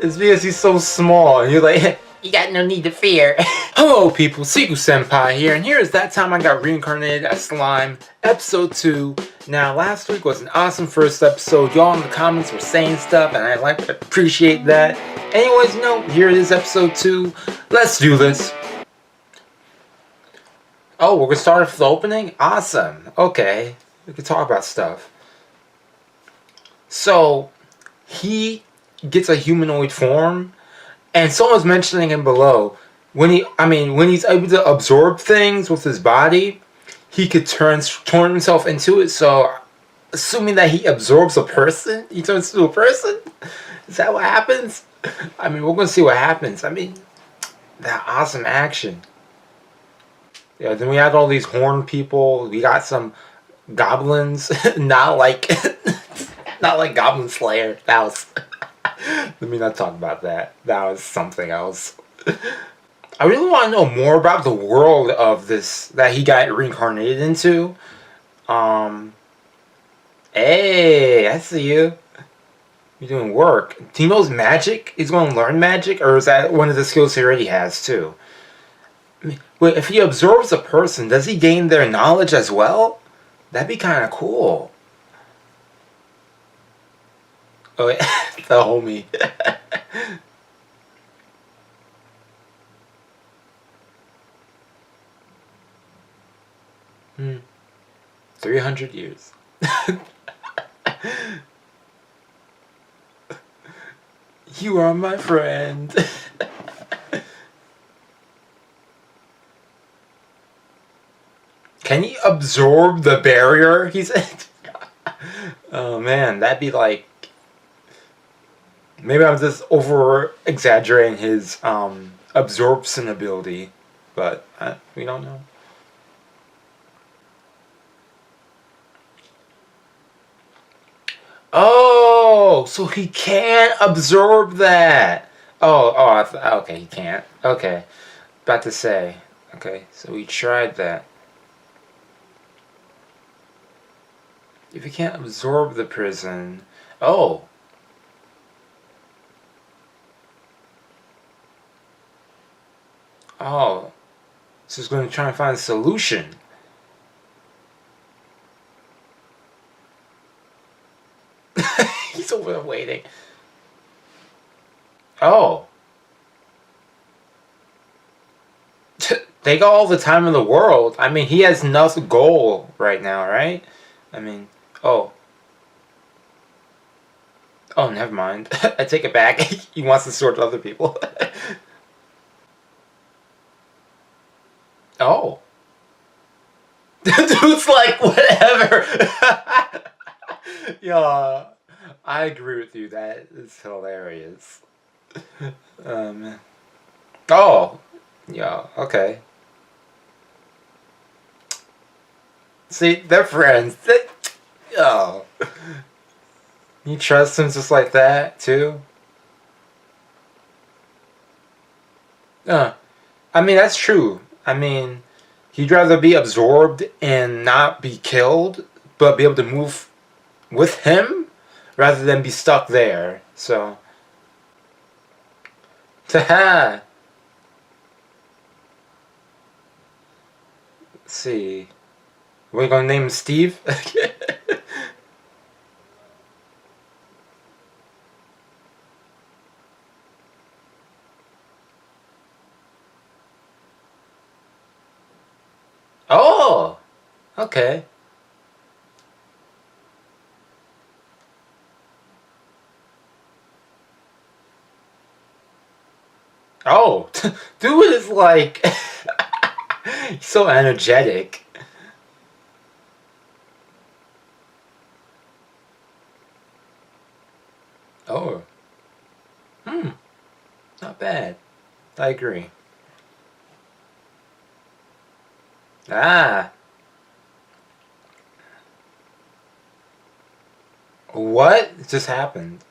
It's because he's so small, and you're like, you got no need to fear. Hello people, Seku-Senpai here, and here is That Time I Got Reincarnated as Slime, episode 2. Now, last week was an awesome first episode. Y'all in the comments were saying stuff, and I like to appreciate that. Anyways, here it is, episode 2. Let's do this. Oh, we're gonna start off with the opening? Awesome. Okay, we can talk about stuff. So, he gets a humanoid form, and someone's mentioning him below. When he's able to absorb things with his body, he could turn himself into it. So, assuming that he absorbs a person, he turns into a person. Is that what happens? I mean, we're gonna see what happens. I mean, that awesome action. Yeah. Then we have all these horn people. We got some goblins, not like Goblin Slayer. That was. Let me not talk about that. That was something else. I really want to know more about the world of this that he got reincarnated into. Hey, I see you. You're doing work. He knows magic? He's going to learn magic? Or is that one of the skills he already has too? Wait, if he absorbs a person, does he gain their knowledge as well? That'd be kind of cool. Oh, yeah. The homie. 300 years. You are my friend. Can he absorb the barrier? He said. Oh man, that'd be like. Maybe I'm just over exaggerating his absorption ability, but we don't know. Oh, so he can't absorb that. Okay, he can't. Okay, about to say. Okay, so we tried that. If he can't absorb the prison, oh. Oh, so he's going to try and find a solution. He's over there waiting. Oh. They got all the time in the world. I mean, he has enough goal right now, right? I mean, oh. Oh, never mind. I take it back. He wants to sort other people. Oh. Dude's like, whatever. Yeah, I agree with you. That is hilarious. Oh, yeah, okay. See, they're friends. Oh. You trust him just like that, too? I mean, that's true. I mean, he'd rather be absorbed and not be killed, but be able to move with him rather than be stuck there. So, haha. Let's see. We're gonna name him Steve. Oh, okay. Oh, dude is like he's so energetic. Oh, not bad. I agree. Ah, what just happened?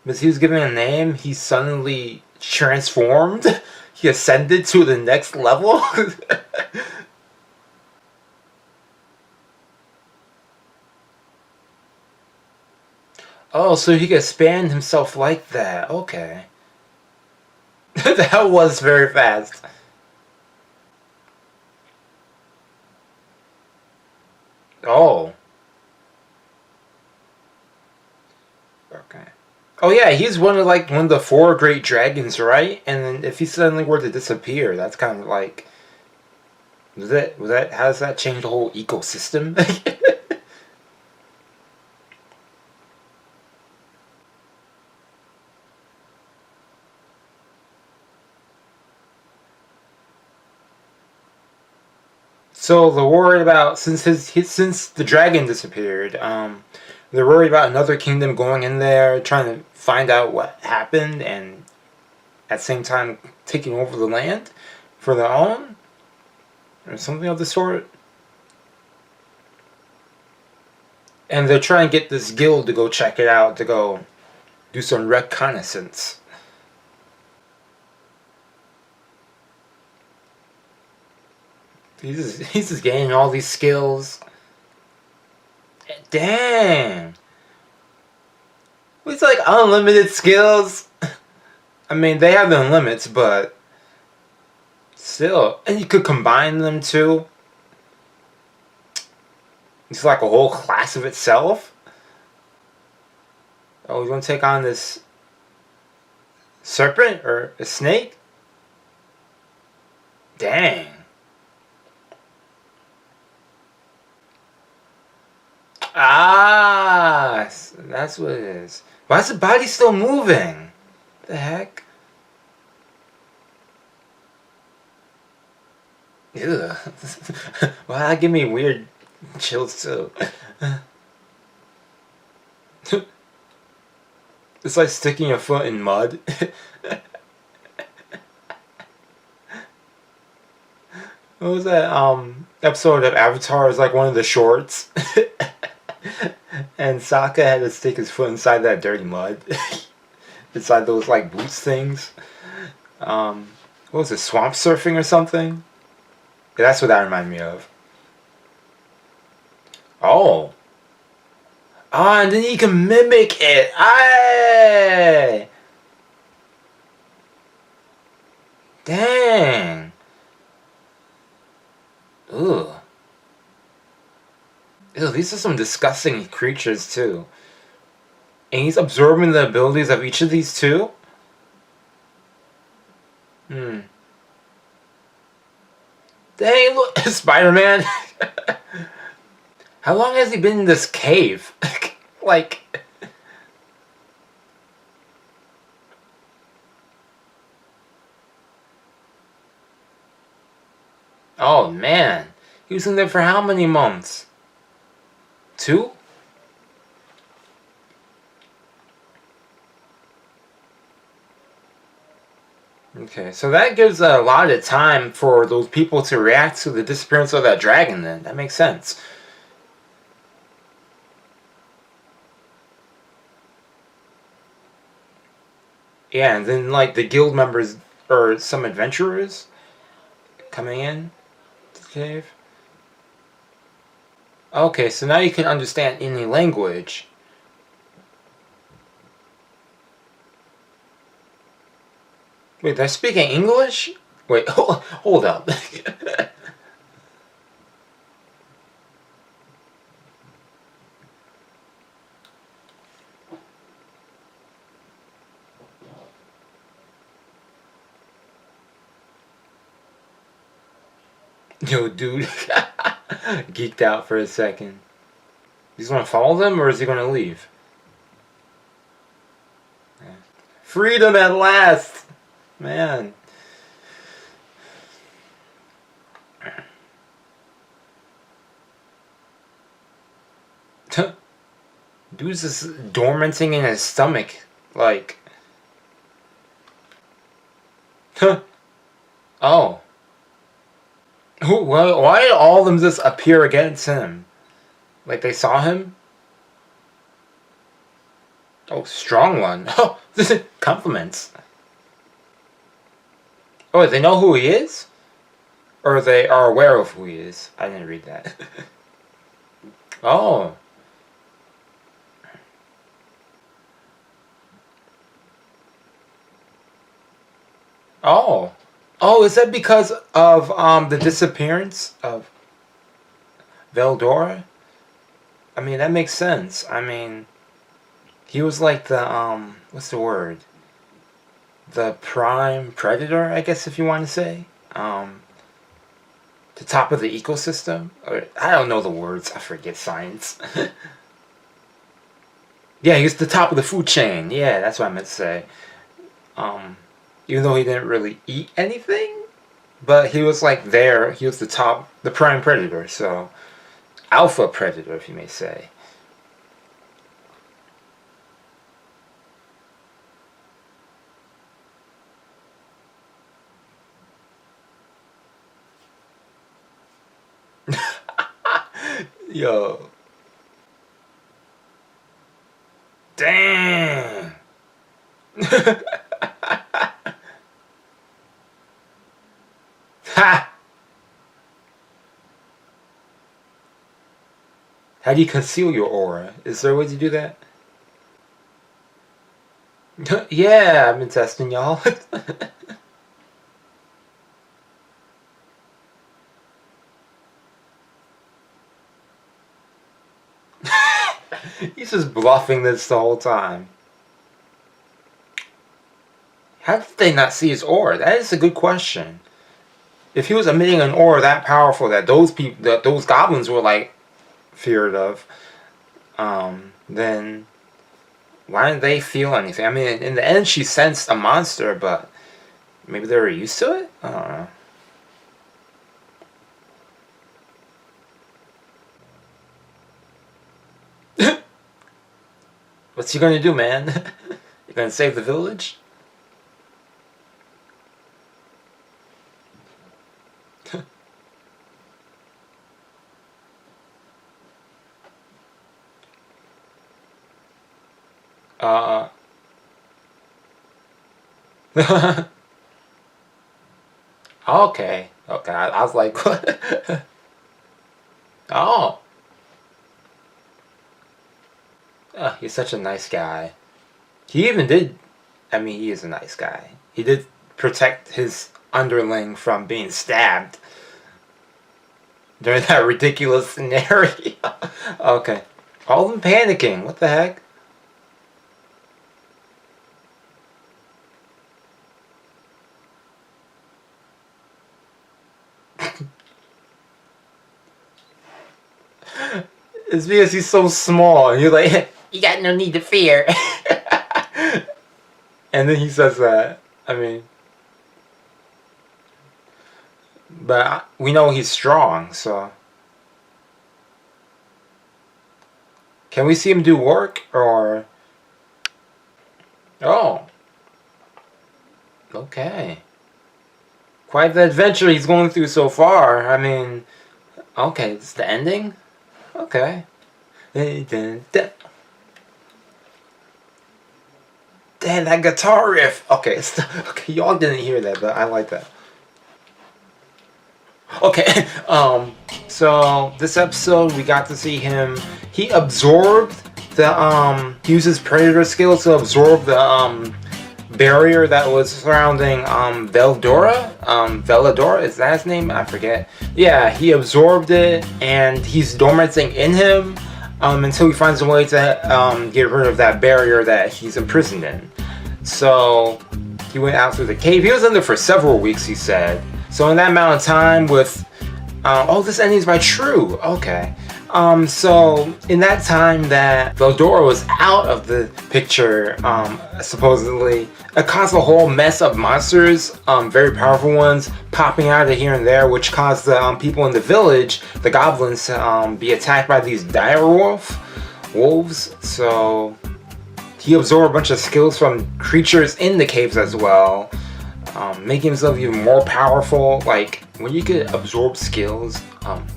Because he was given a name, he suddenly transformed. He ascended to the next level. Oh, so he can expand himself like that. Okay. That was very fast. Oh. Okay. Oh yeah, he's one of the four great dragons, right? And then if he suddenly were to disappear, that's kind of like was that how does that change the whole ecosystem? So they're worried about since the dragon disappeared. They're worried about another kingdom going in there, trying to find out what happened, and at the same time taking over the land for their own, or something of the sort. And they're trying to get this guild to go check it out, to go do some reconnaissance. He's just gaining all these skills. Dang. It's like unlimited skills. I mean, they have their limits, but still. And you could combine them too. It's like a whole class of itself. Oh, we're gonna take on this serpent or a snake? Dang. Ah, that's what it is. Why is the body still moving? The heck? Ew. Well, that give me weird chills too. It's like sticking your foot in mud. What was that episode of Avatar? It was like one of the shorts. And Sokka had to stick his foot inside that dirty mud. Inside those like boots things. What was it, swamp surfing or something? Yeah, that's what that reminded me of. Oh. Ah, and then you can mimic it. Aye. Dang. Ugh. Ew, these are some disgusting creatures too. And he's absorbing the abilities of each of these too? Hmm. Dang, look, Spider-Man. How long has he been in this cave? Like... Oh, man. He was in there for how many months? 2? Okay, so that gives a lot of time for those people to react to the disappearance of that dragon then. That makes sense. Yeah, and then like the guild members or some adventurers coming in to the cave. Okay, so now you can understand any language. Wait, they're speaking English? Wait, hold up. Yo, dude. Geeked out for a second. He's gonna follow them or is he gonna leave? Freedom at last! Man. Dude's just dormanting in his stomach. Like. Oh. Why did all of them just appear against him? Like they saw him? Oh, strong one. Oh, compliments. Oh, they know who he is? Or they are aware of who he is? I didn't read that. Oh. Oh. Oh, is that because of the disappearance of Veldora? I mean, that makes sense. I mean, he was like the what's the word? The prime predator, I guess, if you want to say. The top of the ecosystem? Or, I don't know the words. I forget science. Yeah, he was the top of the food chain. Yeah, that's what I meant to say. Um, Even though he didn't really eat anything, but he was like there. He was the top, the prime predator. So, alpha predator, if you may say. Yo. Dang. Ha! How do you conceal your aura? Is there a way to do that? Yeah, I've been testing y'all. He's just bluffing this the whole time. How did they not see his aura? That is a good question. If he was emitting an aura that powerful that those people, that those goblins were like feared of, then why didn't they feel anything? I mean, in the end, she sensed a monster, but maybe they were used to it. I don't know. What's he gonna do, man? You gonna save the village? Uh. Okay. Okay. I was like, what? Oh. He's such a nice guy. He even did. I mean, he is a nice guy. He did protect his underling from being stabbed during that ridiculous scenario. Okay. All of them panicking. What the heck? It's because he's so small, and you're like, you got no need to fear. And then he says that. I mean, but we know he's strong, so. Can we see him do work, or? Oh. Okay. Quite the adventure he's going through so far. I mean, okay, it's the ending? Okay. Damn, that guitar riff. Okay, okay, y'all didn't hear that, but I like that. Okay, so this episode we got to see him. He absorbed the he used his predator skills to absorb the barrier that was surrounding Veladora, is that his name? I forget. Yeah, he absorbed it and he's dormanting in him until he finds a way to get rid of that barrier that he's imprisoned in. So he went out through the cave. He was in there for several weeks, he said. So in that amount of time with oh, this ending's by True. Okay. So in that time that Veldora was out of the picture, supposedly, it caused a whole mess of monsters, very powerful ones, popping out of here and there, which caused the people in the village, the goblins, to be attacked by these dire wolves. So he absorbed a bunch of skills from creatures in the caves as well, making himself even more powerful. Like, when you could absorb skills,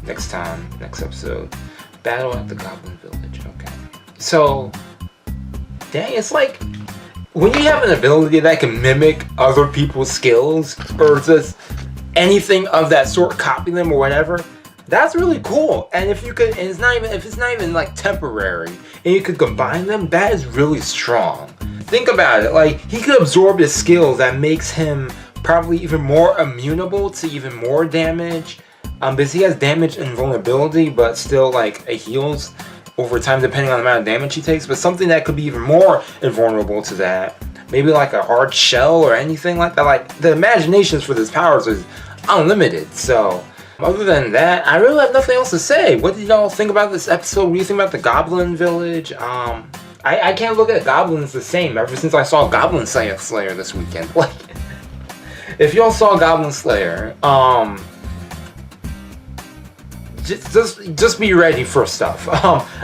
next episode, battle at the Goblin Village. Okay. So, dang, it's like, when you have an ability that can mimic other people's skills, or just anything of that sort, copy them or whatever, that's really cool. And if you could, and if it's not even like temporary, and you could combine them, that is really strong. Think about it, like, he could absorb his skills that makes him probably even more amenable to even more damage. Because he has damage and vulnerability, but still like it heals over time depending on the amount of damage he takes. But something that could be even more invulnerable to that. Maybe like a hard shell or anything like that. Like the imaginations for this powers is unlimited. So other than that, I really have nothing else to say. What did y'all think about this episode? What do you think about the Goblin Village? I can't look at goblins the same ever since I saw Goblin Slayer this weekend. Like, if y'all saw Goblin Slayer, just be ready for stuff.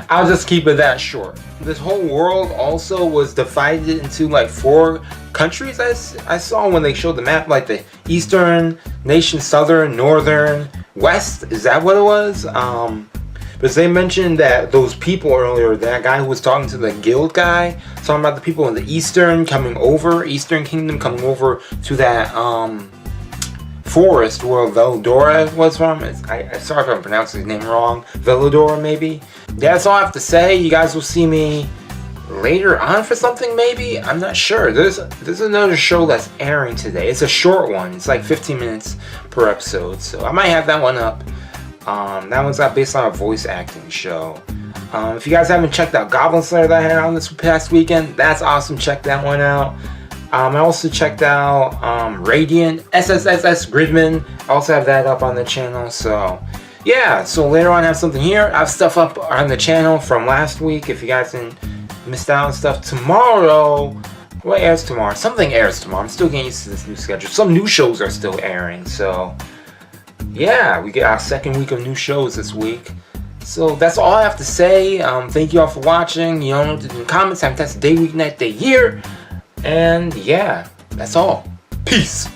I'll just keep it that short. This whole world also was divided into like 4 countries. I saw when they showed the map, like the Eastern nation, Southern, Northern, West. Is that what it was? Because they mentioned that those people earlier, that guy who was talking to the guild guy, talking about the people in the Eastern Kingdom coming over to that forest where Velodora was from. Sorry if I'm pronouncing his name wrong. Velodora, maybe. That's all I have to say. You guys will see me later on for something, maybe. I'm not sure. There's another show that's airing today. It's a short one. It's like 15 minutes per episode, so I might have that one up. That one's based on a voice acting show. If you guys haven't checked out Goblin Slayer that I had on this past weekend, that's awesome. Check that one out. I also checked out Radiant, SSSS Gridman. I also have that up on the channel. So yeah, so later on I have something here. I have stuff up on the channel from last week. If you guys didn't missed out on stuff. Tomorrow, what airs tomorrow? Something airs tomorrow. I'm still getting used to this new schedule. Some new shows are still airing. So yeah, we get our second week of new shows this week. So that's all I have to say. Thank you all for watching. You all know to do in the comments. Have a fantastic day, week, night, day, year. And yeah, that's all. Peace.